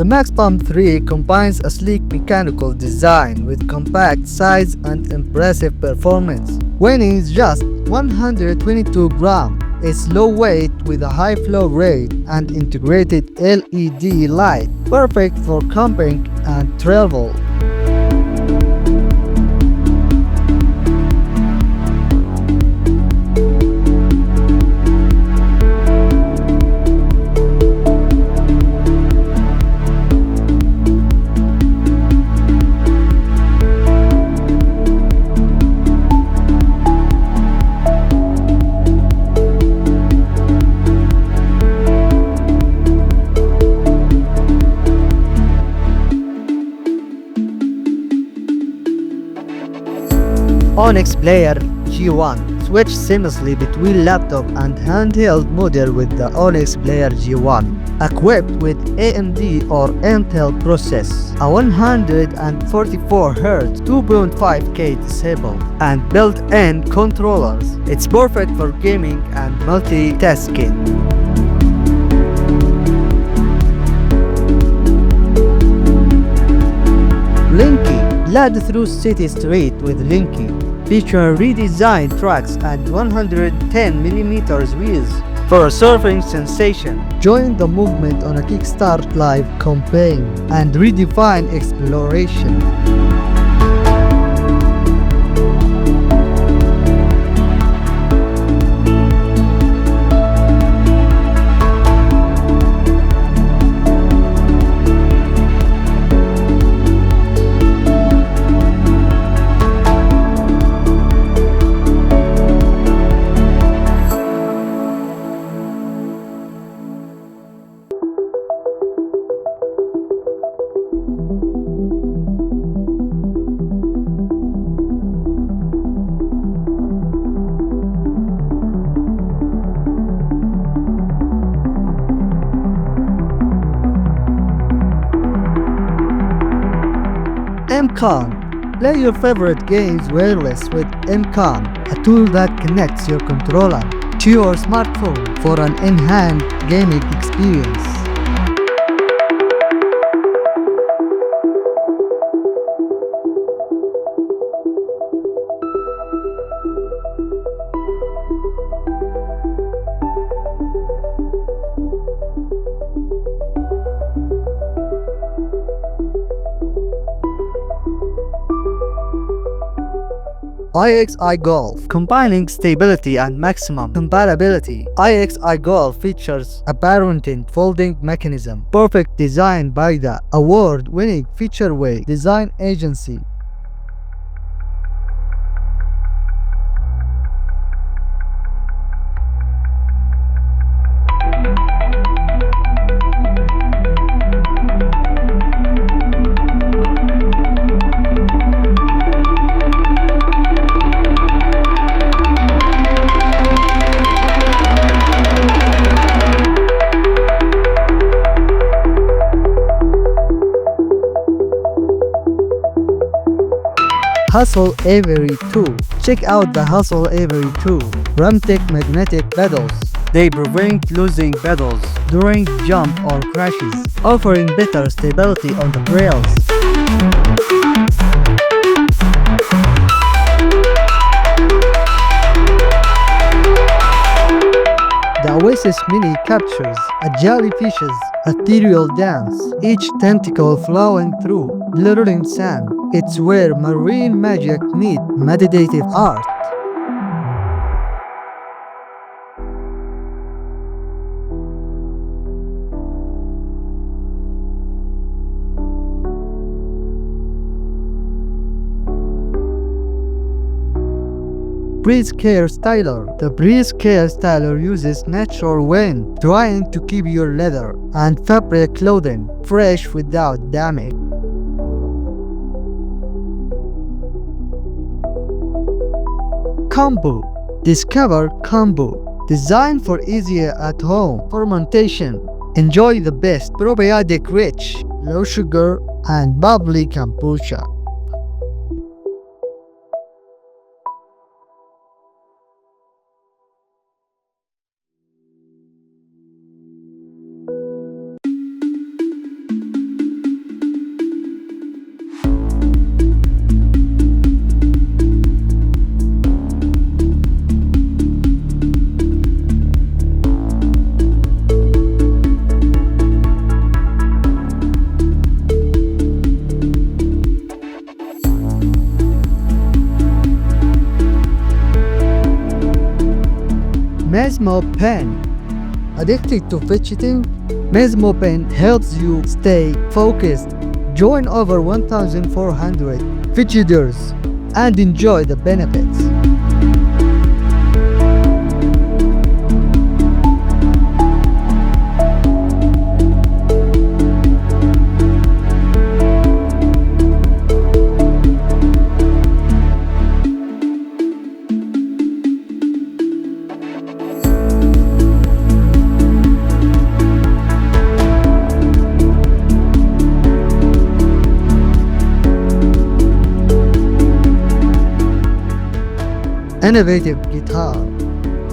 The Max Pump 3 combines a sleek mechanical design with compact size and impressive performance. Weighing is just 122 grams. It's low weight with a high flow rate and integrated LED light, perfect for camping and travel. Onyx Player G1. Switch seamlessly between laptop and handheld model with the Onyx Player G1. Equipped with AMD or Intel process, a 144Hz 2.5K disable, and built-in controllers. It's perfect for gaming and multitasking. Linky. Led through city street with Linky. Feature redesigned tracks and 110mm wheels for a surfing sensation. Join the movement on a Kickstarter live campaign and redefine exploration. MCON. Play your favorite games wireless with MCON, a tool that connects your controller to your smartphone for an enhanced gaming experience. IXI Golf. Combining stability and maximum compatibility. IXI Golf features a patented folding mechanism, perfect design by the award-winning Featureway design agency. Hustle Avery 2. Check out the Hustle Avery 2 Ramtech magnetic pedals. They prevent losing pedals during jump or crashes, offering better stability on the trails. The Oasis Mini captures a jellyfish's ethereal dance, each tentacle flowing through glittering sand. It's where marine magic meets meditative art. Breeze Care Styler. The Breeze Care Styler uses natural wind, trying to keep your leather and fabric clothing fresh without damage. Combo. Discover Combo. Designed for easier at-home fermentation. Enjoy the best probiotic-rich, low sugar, and bubbly kombucha. Mesmo Pen. Addicted to fidgeting? Mesmo Pen helps you stay focused. Join over 1,400 fidgeters and enjoy the benefits. Innovative guitar.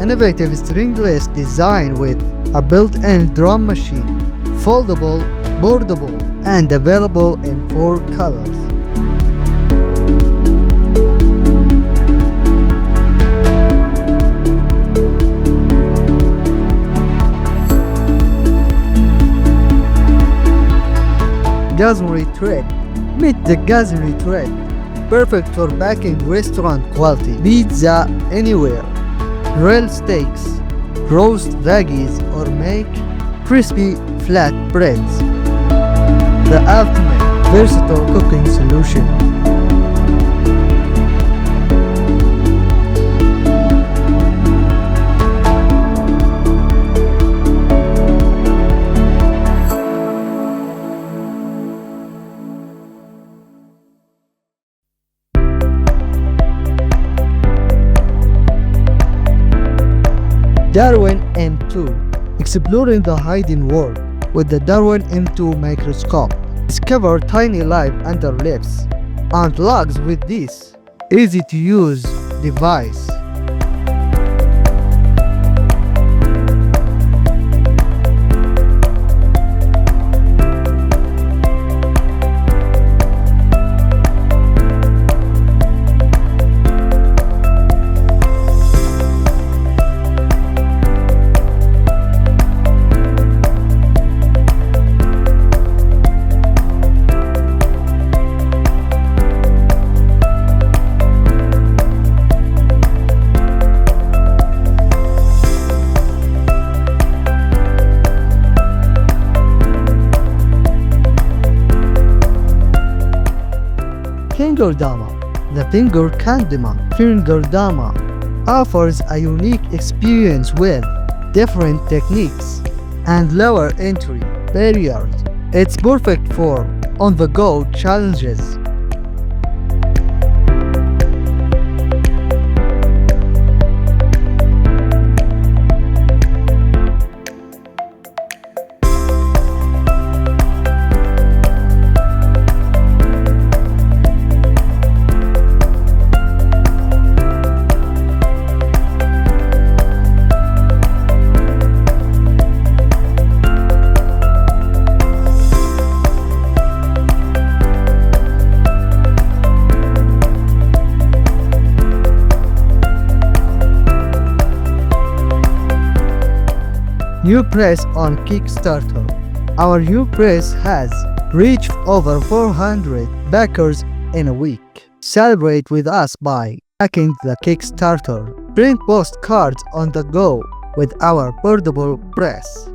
Innovative stringless design with a built-in drum machine, foldable, boardable, and available in 4 colors. Gazonry thread. Meet the Gazonry thread. Perfect for baking restaurant quality pizza anywhere. Grill steaks, roast veggies, or make crispy flat breads. The ultimate versatile cooking solution. Darwin M2. Exploring the hidden world with the Darwin M2 microscope. Discover tiny life underlips and logs with this easy-to-use device. Fingerdama. The Fingerdama offers a unique experience with different techniques and lower entry barriers. It's perfect for on-the-go challenges. New press on Kickstarter. Our new press has reached over 400 backers in a week. Celebrate with us by backing the Kickstarter. Print postcards on the go with our portable press.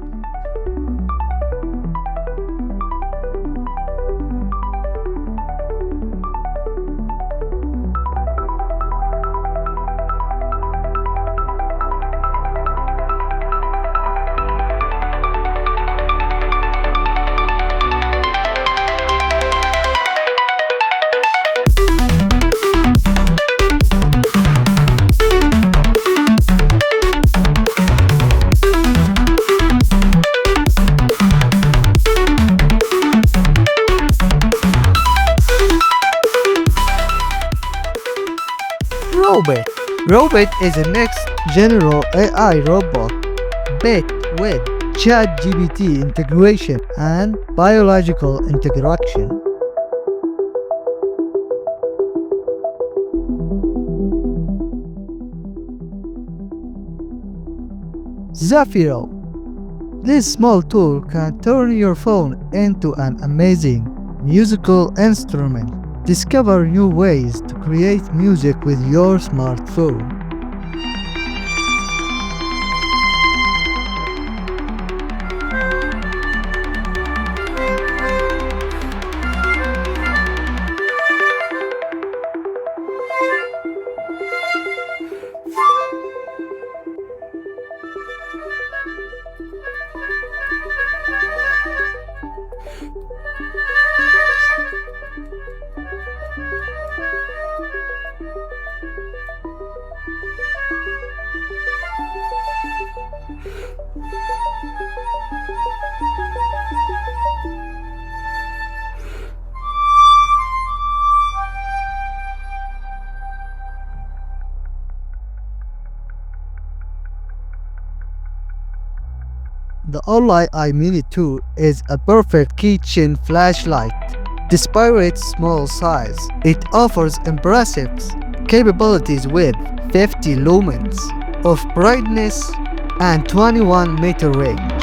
Robot. Robot is a next-general AI robot built with ChatGPT integration and biological interaction. Zafiro. This small tool can turn your phone into an amazing musical instrument. Discover new ways to create music with your smartphone. the Orly iMini 2 is a perfect kitchen flashlight. Despite its small size, it offers impressive capabilities with 50 lumens of brightness and 21-meter range.